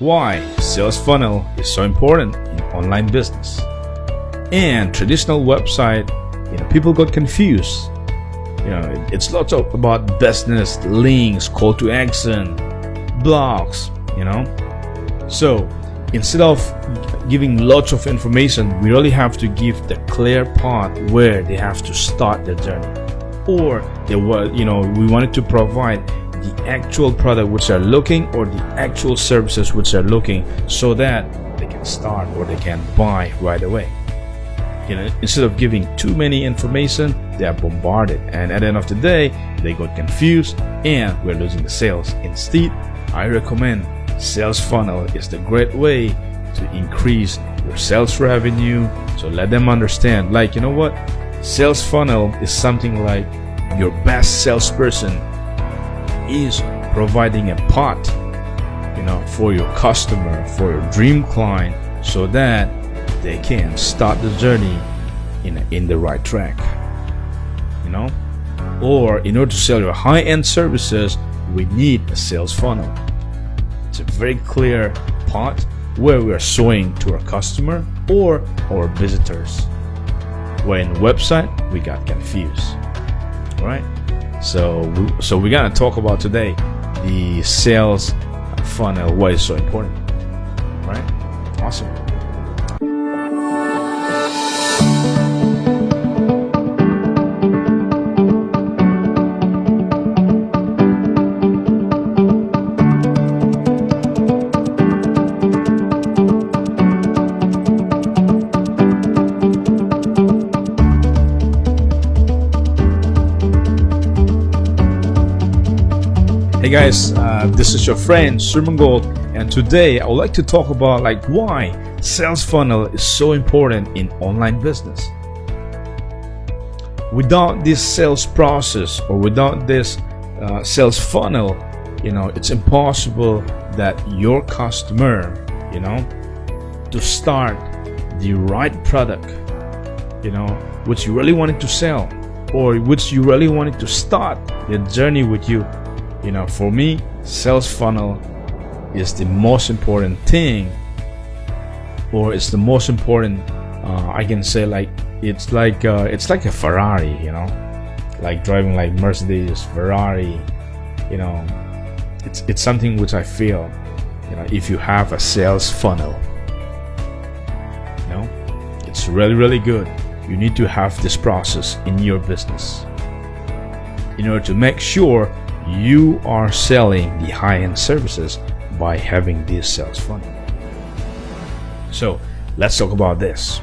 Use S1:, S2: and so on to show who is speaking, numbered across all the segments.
S1: why sales funnel is so important in online business. And traditional website, people got confused. It's lots about business, links, call to action, blogs, So instead of giving lots of information, we really have to give the clear path where they have to start their journey. Or we wanted to provide the actual product which they're looking, or the actual services which they're looking, so that they can start or they can buy right away. Instead of giving too many information, they are bombarded, and at the end of the day they got confused and we're losing the sales. Instead, I recommend sales funnel is the great way to increase your sales revenue. So let them understand, sales funnel is something like your best salesperson is providing a path for your customer, for your dream client, so that they can start the journey in the right track. Or in order to sell your high-end services, we need a sales funnel. It's a very clear path where we are showing to our customer or our visitors. Where in the website we got confused. All right, so we're gonna talk about today the sales funnel, why it's so important. All right, awesome. Hey guys, this is your friend Surmangol, and today I would like to talk about why sales funnel is so important in online business. Without this sales process, or without this sales funnel, it's impossible that your customer, to start the right product, which you really wanted to sell, or which you really wanted to start the journey with you. For me, sales funnel is the most important thing, or it's the most important. I can say it's like a Ferrari, like driving like Mercedes, Ferrari. It's something which I feel, if you have a sales funnel, it's really good. You need to have this process in your business in order to make sure you are selling the high-end services by having this sales funnel. So let's talk about this.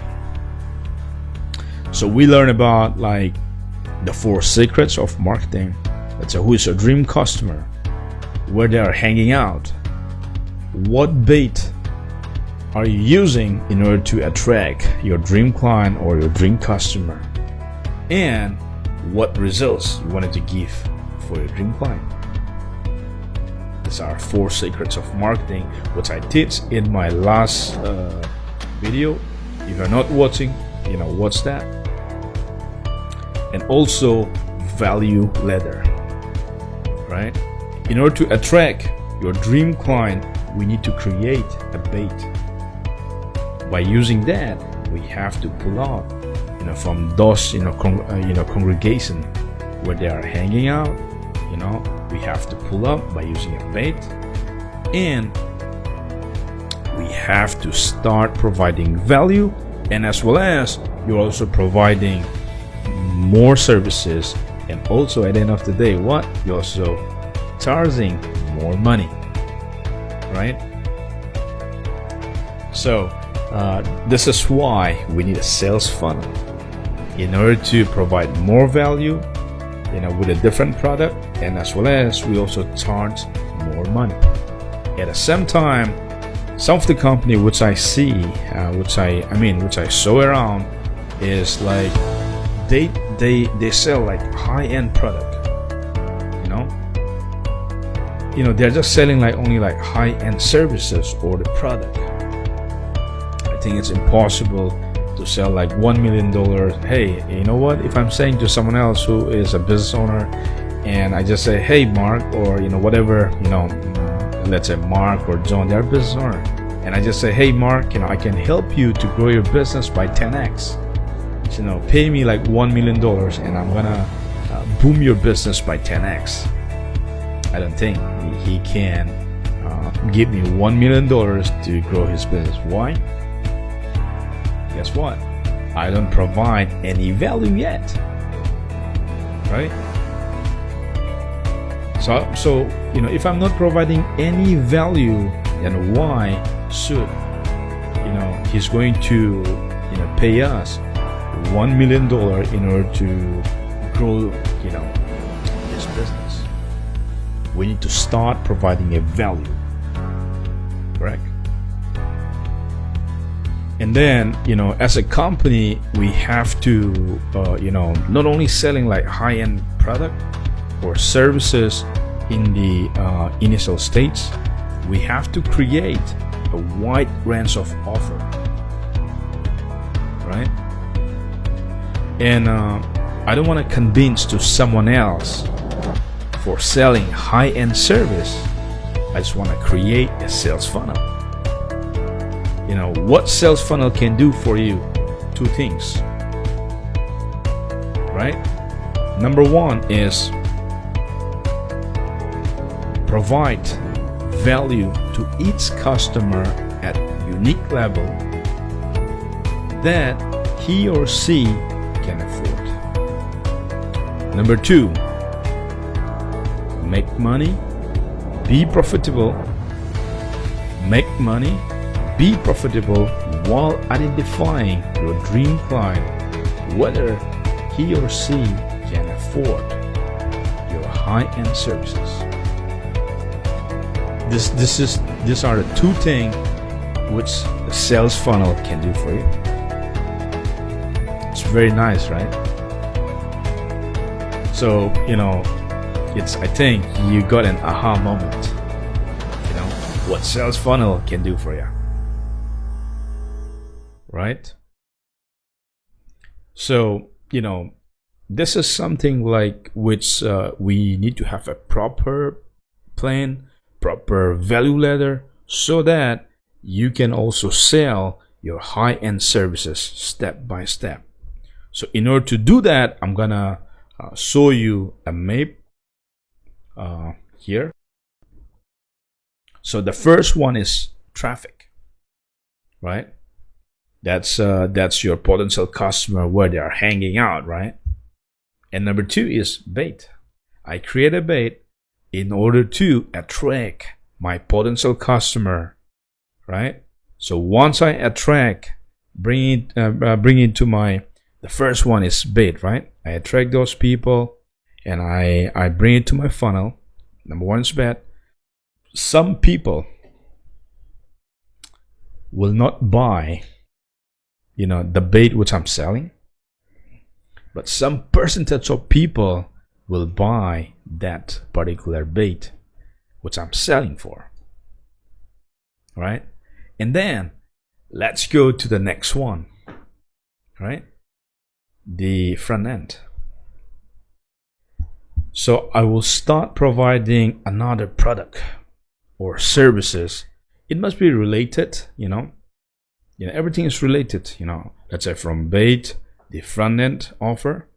S1: So we learn about the 4 secrets of marketing. Let's say, who is your dream customer, where they are hanging out, what bait are you using in order to attract your dream client or your dream customer, and what results you wanted to give for your dream client. These are 4 secrets of marketing, which I teach in my last video. If you're not watching, watch that. And also value ladder, right? In order to attract your dream client, we need to create a bait. By using that, we have to pull out, from those, congregation where they are hanging out. We have to pull up by using a bait, and we have to start providing value, and as well as you're also providing more services, and also at the end of the day, you're also charging more money, right? So this is why we need a sales funnel, in order to provide more value with a different product, and as well as we also charge more money. At the same time, some of the company which I see, which I show around, is they sell high-end product. They're just selling only high-end services or the product. I think it's impossible to sell $1 million. Hey, you know what? If I'm saying to someone else who is a business owner, and I just say, hey Mark, or whatever, let's say Mark or John, they're business owner, and I just say, hey Mark, I can help you to grow your business by 10x. So, pay me like $1 million and I'm gonna boom your business by 10x. I don't think he can give me $1 million to grow his business. Why? Guess what? I don't provide any value yet, right? So if I'm not providing any value, then why should he's going to pay us $1 million in order to grow this business? We need to start providing a value, correct? And then as a company, we have to not only selling like high-end product or services in the initial stage, we have to create a wide range of offer, right? And I don't want to convince to someone else for selling high-end service. I just want to create a sales funnel. What sales funnel can do for you? Two things, right? Number one is provide value to each customer at unique level that he or she can afford. Number two, make money, be profitable. Make money, be profitable while identifying your dream client, whether he or she can afford your high-end services. These are the two things which the sales funnel can do for you. It's very nice, right? So I think you got an aha moment. What sales funnel can do for you, right? So this is something like which we need to have a proper plan, proper value ladder, so that you can also sell your high-end services step by step. So in order to do that, I'm gonna show you a map here. So the first one is traffic, right? That's your potential customer, where they are hanging out, right? And number two is bait. I create a bait in order to attract my potential customer, right? So once I attract, bring into the first one is bait, right? I attract those people and I bring it to my funnel. Number one is bait. Some people will not buy the bait which I'm selling, but some percentage of people will buy that particular bait which I'm selling for, right? And then let's go to the next one, right? The front end. So I will start providing another product or services. It must be related, everything is related, let's say from bait, the front end offer,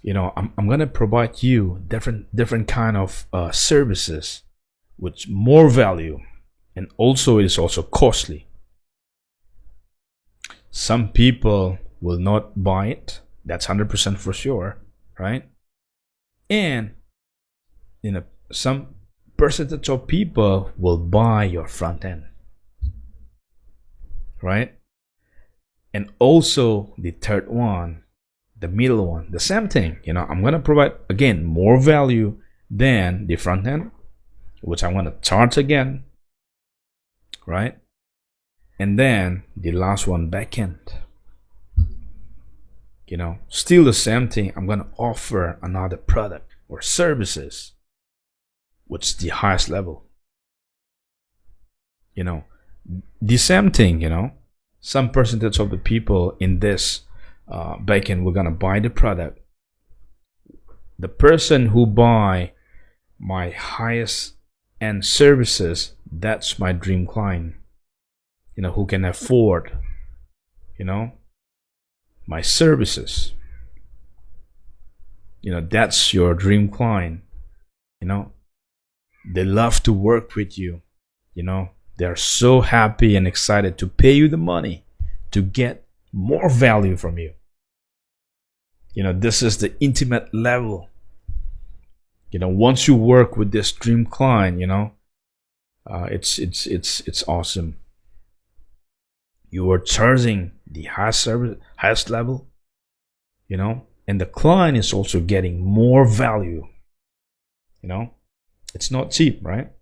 S1: I'm gonna provide you different kind of services with more value, and also it is also costly. Some people will not buy it, that's 100% for sure, right? And some percentage of people will buy your front end, right? And also the third one, the middle one, the same thing. I'm gonna provide again more value than the front end, which I'm gonna charge again, right? And then the last one, back end. Still the same thing. I'm gonna offer another product or services, which is the highest level. The same thing. Some percentage of the people in this backend, we're gonna buy the product. The person who buy my highest and services. That's my dream client, who can afford, my services. That's your dream client. They love to work with you. They're so happy and excited to pay you the money to get more value from you. This is the intimate level. Once you work with this dream client, it's awesome. You are charging the highest level, and the client is also getting more value. It's not cheap, right?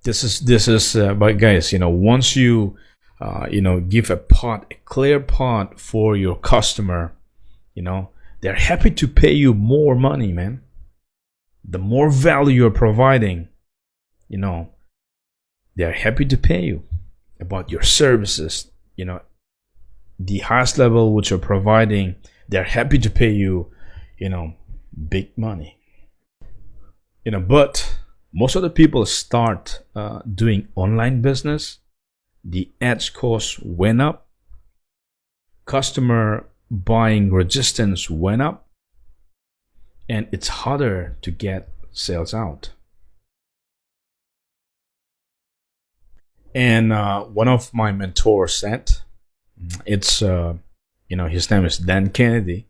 S1: This is but guys, once you give a clear path for your customer, they're happy to pay you more money, man. The more value you're providing, they're happy to pay you about your services. The highest level which you're providing, they're happy to pay you, big money. But most of the people start doing online business. The ads cost went up, customer buying resistance went up, and it's harder to get sales out. And one of my mentors said, it's his name is Dan Kennedy.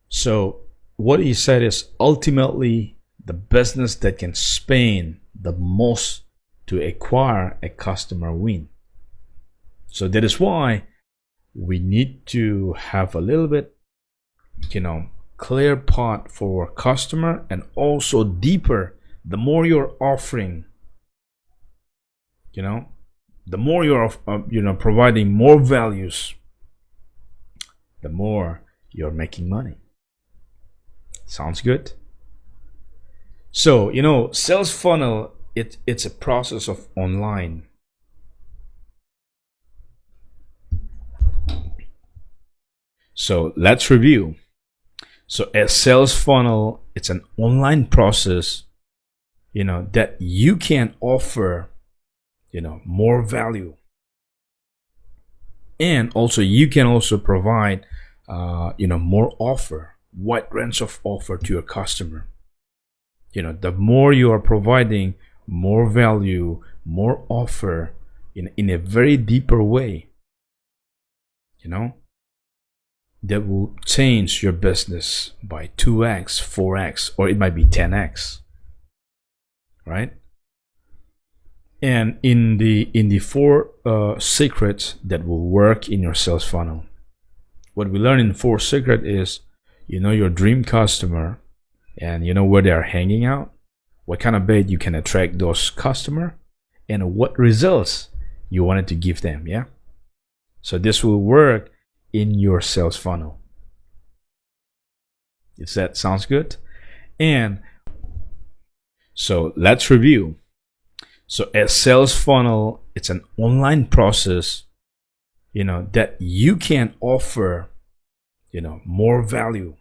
S1: So what he said is, ultimately the business that can spend the most to acquire a customer win. So that is why we need to have a little bit clear path for our customer, and also deeper. The more you're offering, the more you're providing more values, the more you're making money. Sounds good? So sales funnel, it's a process of online. So let's review. So a sales funnel, it's an online process, that you can offer, more value. And also you can also provide, more offer, wide range of offer to your customer. The more you are providing more value, more offer in a very deeper way, that will change your business by 2x, 4x, or it might be 10x, right? And in the 4 secrets that will work in your sales funnel, what we learn in 4 secrets is, your dream customer, and where they are hanging out, what kind of bait you can attract those customers, and what results you wanted to give them. Yeah, so this will work in your sales funnel. If that sounds good. And so let's review. So a sales funnel, it's an online process, that you can offer, more value.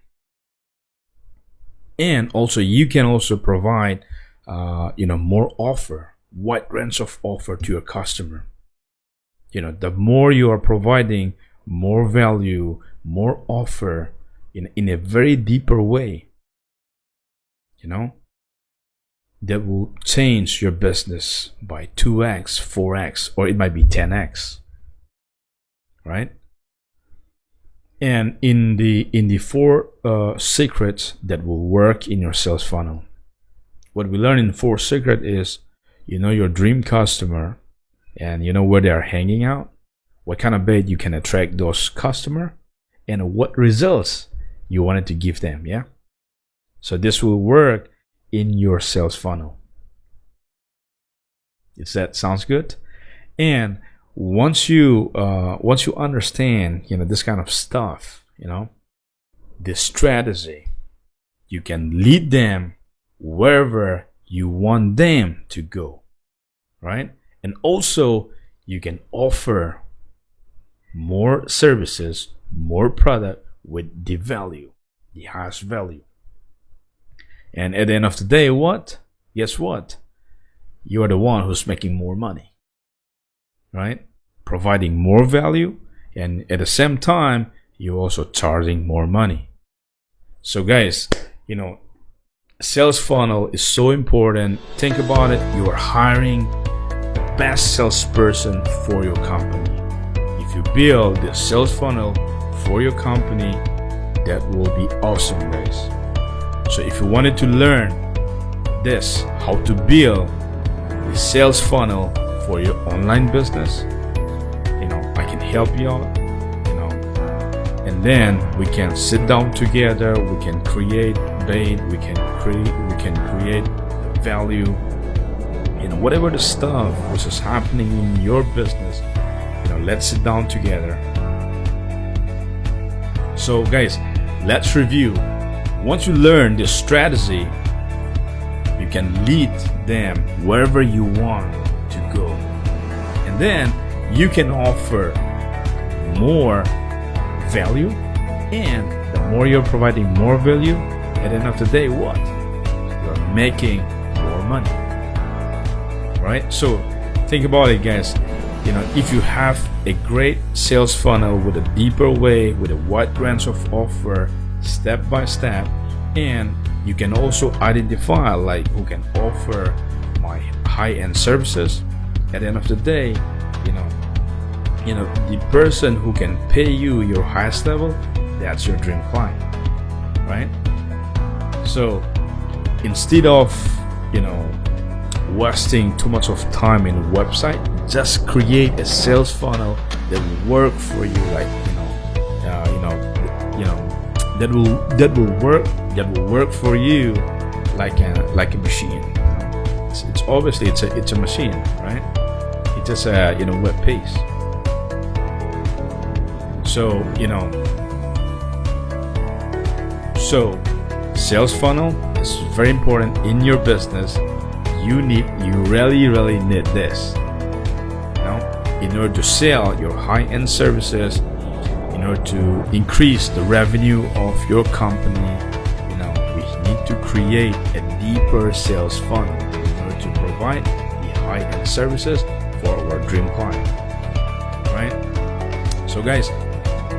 S1: And also you can also provide, more offer, wide range of offer to your customer. The more you are providing more value, more offer in a very deeper way, that will change your business by 2x, 4x, or it might be 10x, right? And in the 4 secrets that will work in your sales funnel, what we learn in 4 secrets is, your dream customer, and where they are hanging out, what kind of bait you can attract those customers, and what results you wanted to give them. Yeah, so this will work in your sales funnel. If that sounds good. And once you understand this kind of stuff, this strategy, you can lead them wherever you want them to go, right? And also you can offer more services, more product with the value, the highest value. And at the end of the day, what? Guess what? You are the one who's making more money, right? Providing more value, and at the same time, you're also charging more money. So guys, sales funnel is so important. Think about it. You are hiring the best salesperson for your company. If you build the sales funnel for your company, that will be awesome, guys. So if you wanted to learn this, how to build the sales funnel for your online business, I can help you out, and then we can sit down together, we can create bait, we can create value, whatever the stuff which is happening in your business, let's sit down together. So guys, let's review. Once you learn this strategy, you can lead them wherever you want to go, and then you can offer more value, and the more you're providing more value, at the end of the day, what? You're making more money, right? So think about it, guys. If you have a great sales funnel with a deeper way, with a wide range of offer, step by step, and you can also identify who can offer my high-end services, at the end of the day, the person who can pay you your highest level, that's your dream client, right? So instead of wasting too much of time in a website, just create a sales funnel that will work for you, that will work for you like a machine. It's obviously it's a machine, right? It's just a web page. So sales funnel is very important in your business. You really need this, in order to sell your high-end services, in order to increase the revenue of your company. We need to create a deeper sales funnel in order to provide the high-end services for our dream client, right? So guys,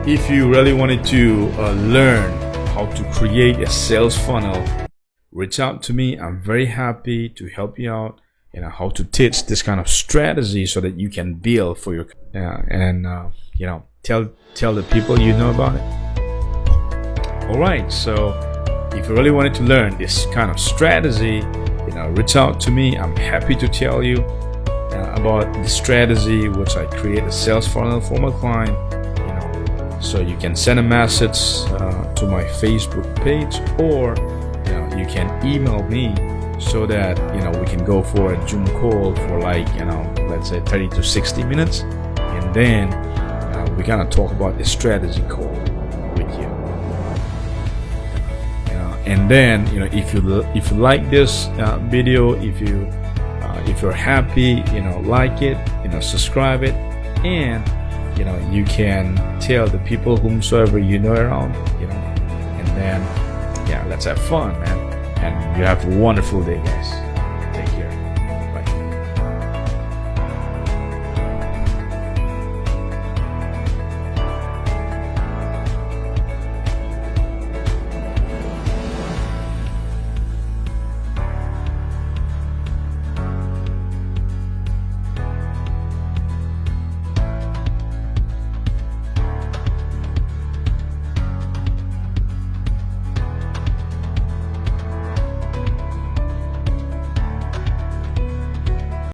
S1: if you really wanted to learn how to create a sales funnel, reach out to me. I'm very happy to help you out, how to teach this kind of strategy so that you can build for your tell the people you know about it. All right, so if you really wanted to learn this kind of strategy, reach out to me. I'm happy to tell you about the strategy which I create a sales funnel for my client. So you can send a message to my Facebook page, or you can email me, so that we can go for a Zoom call for let's say 30 to 60 minutes, and then we're gonna talk about the strategy call with you. And then if you like this video, if you're happy, like it, subscribe it, and you can tell the people whomsoever around, and then let's have fun, man, and you have a wonderful day, guys.